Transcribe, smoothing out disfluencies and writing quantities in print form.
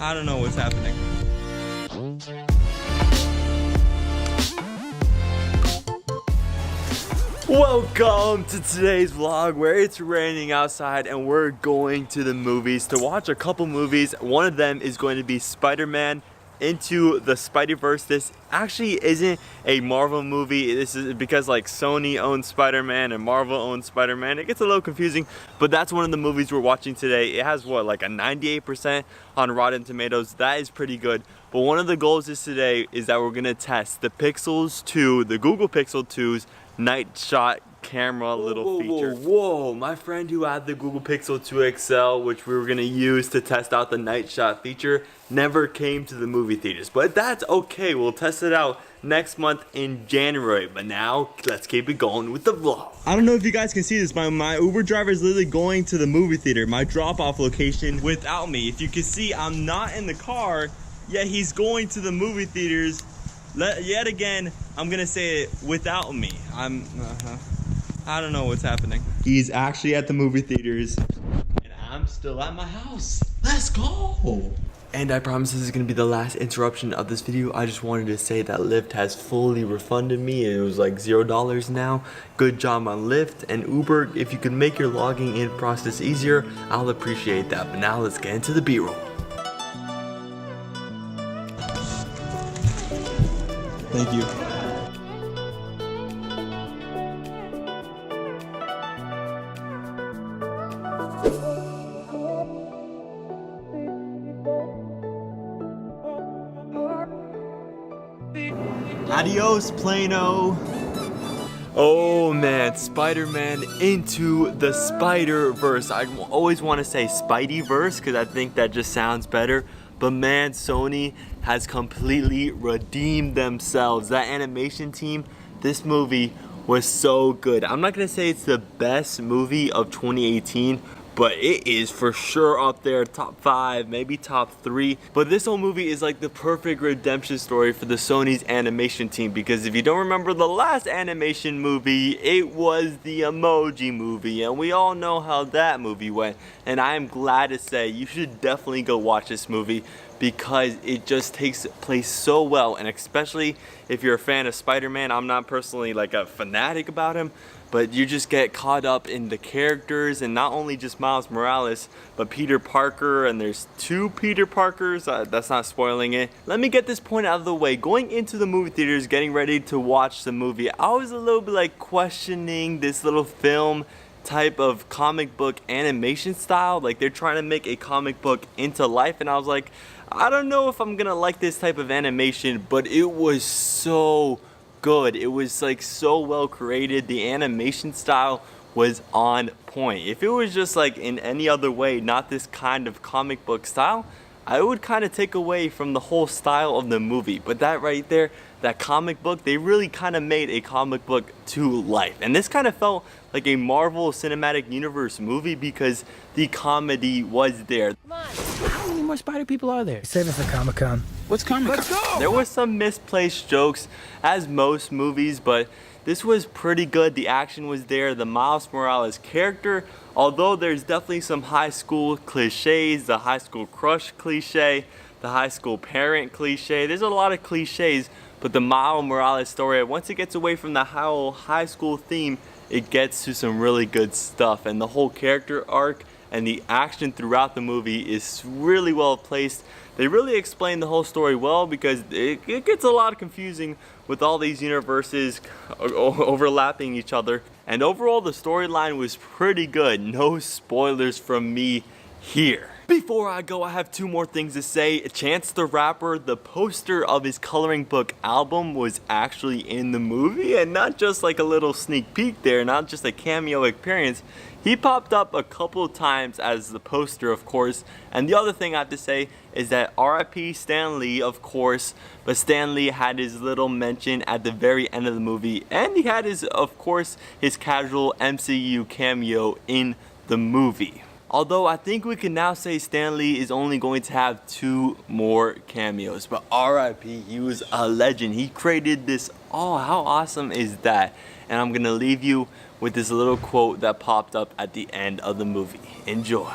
I don't know what's happening. Welcome to today's vlog where it's raining outside and we're going to the movies to watch a couple movies. One of them is going to be Spider-Man Into the Spider-Verse. This actually isn't a Marvel movie. This is because like Sony owns Spider-Man and Marvel owns Spider-Man. It gets a little confusing, but that's one of the movies we're watching today. It has what, like a 98% on Rotten Tomatoes. That is pretty good. But one of the goals is today is that we're gonna test the Pixels 2, the Google Pixel 2's night shot camera feature. Whoa, my friend who had the Google Pixel 2 XL, which we were gonna use to test out the night shot feature, never came to the movie theaters. But that's okay, we'll test it out next month in January. But now, let's keep it going with the vlog. I don't know if you guys can see this, but my Uber driver is literally going to the movie theater, my drop-off location, without me. If you can see, I'm not in the car, yet he's going to the movie theaters. Yet again, I'm gonna say it without me. I don't know what's happening. He's actually at the movie theaters, and I'm still at my house. Let's go! And I promise this is gonna be the last interruption of this video. I just wanted to say that Lyft has fully refunded me. It was like $0 now. Good job on Lyft and Uber. If you could make your logging in process easier, I'll appreciate that. But now let's get into the B-roll. Thank you. Adios, Plano. Oh man, Spider-Man Into the Spider-Verse. I always want to say Spideyverse because I think that just sounds better. But man, Sony has completely redeemed themselves. That animation team, this movie was so good. I'm not gonna say it's the best movie of 2018, but it is for sure up there, top 5, maybe top 3. But this whole movie is like the perfect redemption story for the Sony's animation team, because if you don't remember the last animation movie, it was the Emoji Movie, and we all know how that movie went. And I am glad to say you should definitely go watch this movie because it just takes place so well, and especially if you're a fan of Spider-Man. I'm not personally like a fanatic about him, but you just get caught up in the characters, and not only just Miles Morales, but Peter Parker, and there's 2 Peter Parkers. That's not spoiling it. Let me get this point out of the way. Going into the movie theaters, getting ready to watch the movie, I was a little bit like questioning this little film type of comic book animation style. Like they're trying to make a comic book into life, and I was like, I don't know if I'm gonna like this type of animation, but it was so good. It was like so well created. The animation style was on point. If it was just like in any other way, not this kind of comic book style, I would kind of take away from the whole style of the movie. But that right there, that comic book, they really kind of made a comic book to life. And this kind of felt like a Marvel Cinematic Universe movie because the comedy was there. How many more spider people are there? Save it for Comic-Con. What's Comic-Con? Let's go! There were some misplaced jokes, as most movies, but this was pretty good. The action was there. The Miles Morales character, although there's definitely some high school cliches, the high school crush cliche, the high school parent cliche. There's a lot of cliches, but the Miles Morales story, once it gets away from the whole high school theme, it gets to some really good stuff. And the whole character arc and the action throughout the movie is really well placed. They really explain the whole story well because it gets a lot confusing with all these universes overlapping each other. And overall, the storyline was pretty good. No spoilers from me here. Before I go, I have 2 more things to say. Chance the Rapper, the poster of his coloring book album was actually in the movie, and not just like a little sneak peek there, not just a cameo appearance. He popped up a couple of times as the poster, of course. And the other thing I have to say is that RIP Stan Lee, of course, but Stan Lee had his little mention at the very end of the movie, and he had his, of course, his casual MCU cameo in the movie. Although I think we can now say Stan Lee is only going to have 2 more cameos. But RIP, he was a legend. He created this. Oh, how awesome is that? And I'm going to leave you with this little quote that popped up at the end of the movie. Enjoy.